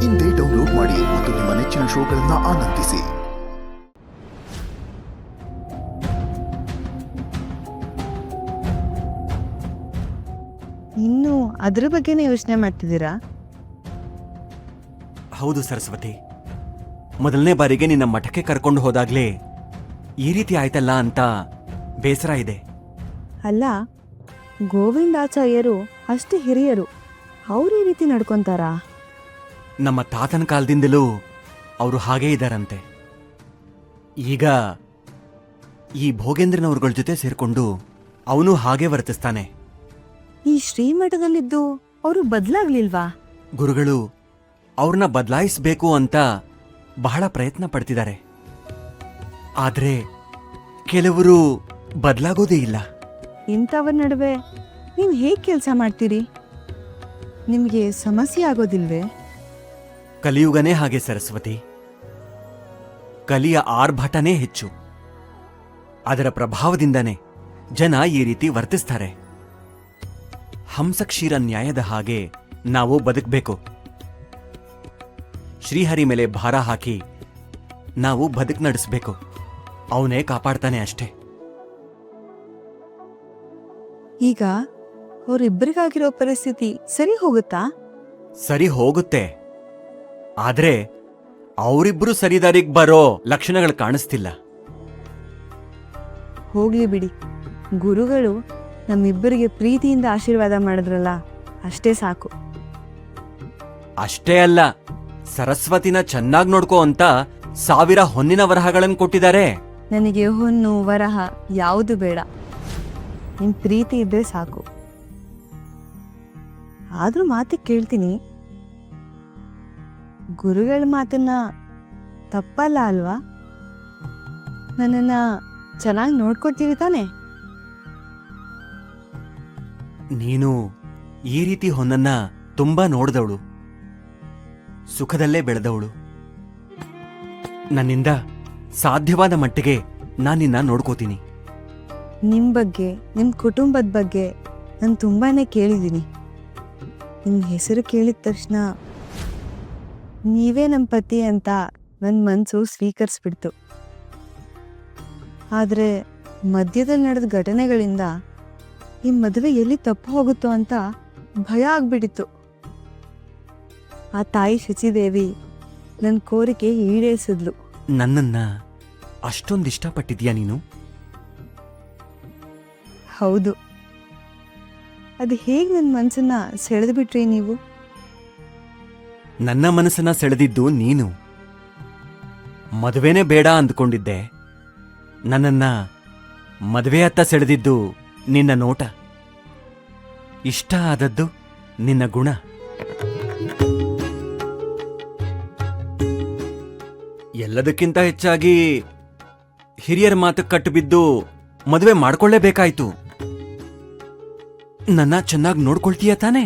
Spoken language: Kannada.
ಇಂದೇ ಡೌನ್ಲೋಡ್ ಮಾಡಿ ಮತ್ತು ನಿಮ್ಮ ನೆಚ್ಚಿನ ಶೋಗಳನ್ನು ಆನಂದಿಸಿ. ಇನ್ನು ಅದ್ರ ಬಗ್ಗೆನೇ ಯೋಚನೆ ಮಾಡ್ತಿದ್ದೀರಾ? ಹೌದು ಸರಸ್ವತಿ, ಮೊದಲನೇ ಬಾರಿಗೆ ನಿನ್ನ ಮಠಕ್ಕೆ ಕರ್ಕೊಂಡು ಹೋದಾಗ್ಲೇ ಈ ರೀತಿ ಆಯ್ತಲ್ಲ ಅಂತ ಬೇಸರ ಇದೆ. ಅಲ್ಲ, ಗೋವಿಂದಾಚಾರ್ಯರು ಅಷ್ಟು ಹಿರಿಯರು, ಅವ್ರು ಈ ರೀತಿ ನಡ್ಕೊಂತಾರಾ? ನಮ್ಮ ತಾತನ ಕಾಲದಿಂದಲೂ ಅವರು ಹಾಗೇ ಇದ್ದಾರಂತೆ. ಈಗ ಈ ಭೋಗೇಂದ್ರನವ್ರಗಳ ಜೊತೆ ಸೇರ್ಕೊಂಡು ಅವನು ಹಾಗೇ ವರ್ತಿಸ್ತಾನೆ. ಈ ಶ್ರೀಮಠದಲ್ಲಿದ್ದು ಅವರು ಬದಲಾಗ್ಲಿಲ್ವಾ? ಗುರುಗಳು ಅವ್ರನ್ನ ಬದಲಾಯಿಸಬೇಕು ಅಂತ ಬಹಳ ಪ್ರಯತ್ನ ಪಡ್ತಿದ್ದಾರೆ. ಆದ್ರೆ ಕೆಲವರು ಬದಲಾಗೋದೇ ಇಲ್ಲ. ಇಂಥವ್ರ ನಡುವೆ ನೀವು ಹೇಗೆ ಕೆಲಸ ಮಾಡ್ತೀರಿ? ನಿಮಗೆ ಸಮಸ್ಯೆ ಆಗೋದಿಲ್ವೇ? ಕಲಿಯುಗನೇ ಹಾಗೆ ಸರಸ್ವತಿ. ಕಲಿಯ ಆರ್ಭಟನೇ ಹೆಚ್ಚು. ಅದರ ಪ್ರಭಾವದಿಂದನೇ ಜನ ಈ ರೀತಿ ವರ್ತಿಸ್ತಾರೆ. ಹಂಸಕ್ಷೀರ ನ್ಯಾಯದ ಹಾಗೆ ನಾವು ಬದುಕಬೇಕು. ಶ್ರೀಹರಿ ಮೇಲೆ ಭಾರ ಹಾಕಿ ನಾವು ಬದುಕು ನಡೆಸಬೇಕು. ಅವನೇ ಕಾಪಾಡ್ತಾನೆ ಅಷ್ಟೇ. ಈಗ ಅವರಿಬ್ಬರಿಗಾಗಿರೋ ಪರಿಸ್ಥಿತಿ ಸರಿ ಹೋಗುತ್ತಾ? ಸರಿ ಹೋಗುತ್ತೆ, ಆದ್ರೆ ಅವರಿಬ್ರು ಸರಿದಾರಿಗೆ ಬರೋ ಲಕ್ಷಣಗಳು ಕಾಣಿಸ್ತಿಲ್ಲ. ಹೋಗ್ಲಿ ಬಿಡಿ, ಗುರುಗಳು ನಮ್ಮಿಬ್ಬರಿಗೆ ಪ್ರೀತಿಯಿಂದ ಆಶೀರ್ವಾದ ಮಾಡಿದ್ರಲ್ಲ, ಅಷ್ಟೇ ಸಾಕು. ಅಷ್ಟೇ ಅಲ್ಲ, ಸರಸ್ವತಿನ ಚೆನ್ನಾಗಿ ನೋಡ್ಕೋ ಅಂತ 1000 ಹೊನ್ನಿನ ವರಹಗಳನ್ನು ಕೊಟ್ಟಿದ್ದಾರೆ. ನನಗೆ ಹೊನ್ನು ವರಹ ಯಾವುದು ಬೇಡ, ನಿಮ್ ಪ್ರೀತಿ ಇದ್ರೆ ಸಾಕು. ಆದ್ರೂ ಮಾತಿಗೆ ಕೇಳ್ತೀನಿ, ಗುರುಗಳ ಮಾತನ್ನ ತಪ್ಪಲ್ಲ ಅಲ್ವಾ? ನನ್ನನ್ನ ಚೆನ್ನಾಗಿ ನೋಡ್ಕೊಡ್ತೀವಿ ತಾನೆ? ನೀನು ಈ ರೀತಿ ಹೊನ್ನನ್ನ ತುಂಬಾ ನೋಡಿದವಳು, ಸುಖದಲ್ಲೇ ಬೆಳೆದವಳು. ನನ್ನಿಂದ ಸಾಧ್ಯವಾದ ಮಟ್ಟಿಗೆ ನಾನಿನ್ನ ನೋಡ್ಕೋತೀನಿ. ನಿಮ್ ಬಗ್ಗೆ, ನಿಮ್ ಕುಟುಂಬದ ಬಗ್ಗೆ ನಾನು ತುಂಬಾನೇ ಕೇಳಿದ್ದೀನಿ. ನಿಮ್ ಹೆಸರು ಕೇಳಿದ ತಕ್ಷಣ ನೀವೇ ನಮ್ಮ ಪತಿ ಅಂತ ನನ್ನ ಮನಸ್ಸು ಸ್ವೀಕರಿಸ್ಬಿಡ್ತು. ಆದ್ರೆ ಮಧ್ಯದಲ್ಲಿ ನಡೆದ ಘಟನೆಗಳಿಂದ ಈ ಮದುವೆ ಎಲ್ಲಿ ತಪ್ಪು ಹೋಗುತ್ತೋ ಅಂತ ಭಯ ಆಗ್ಬಿಟ್ಟಿತ್ತು. ಆ ತಾಯಿ ಶಚಿದೇವಿ ನನ್ನ ಕೋರಿಕೆ ಈಡೇರಿಸಿದ್ಲು. ನನ್ನನ್ನ ಅಷ್ಟೊಂದು ಇಷ್ಟಪಟ್ಟಿದ್ಯಾ ನೀನು? ಹೌದು. ಅದು ಹೇಗೆ ನನ್ನ ಮನಸ್ಸನ್ನ ಸೆಳೆದು ಬಿಟ್ರಿ ನೀವು? ನನ್ನ ಮನಸ್ಸನ್ನ ಸೆಳೆದಿದ್ದು ನೀನು. ಮದುವೆನೇ ಬೇಡ ಅಂದ್ಕೊಂಡಿದ್ದೆ. ನನ್ನನ್ನ ಮದುವೆಯತ್ತ ಸೆಳೆದಿದ್ದು ನಿನ್ನ ನೋಟ, ಇಷ್ಟ ಆದದ್ದು ನಿನ್ನ ಗುಣ. ಎಲ್ಲದಕ್ಕಿಂತ ಹೆಚ್ಚಾಗಿ ಹಿರಿಯರ ಮಾತು ಕಟ್ಟುಬಿದ್ದು ಮದುವೆ ಮಾಡ್ಕೊಳ್ಳೇಬೇಕಾಯ್ತು. ನನ್ನ ಚೆನ್ನಾಗಿ ನೋಡ್ಕೊಳ್ತೀಯ ತಾನೇ?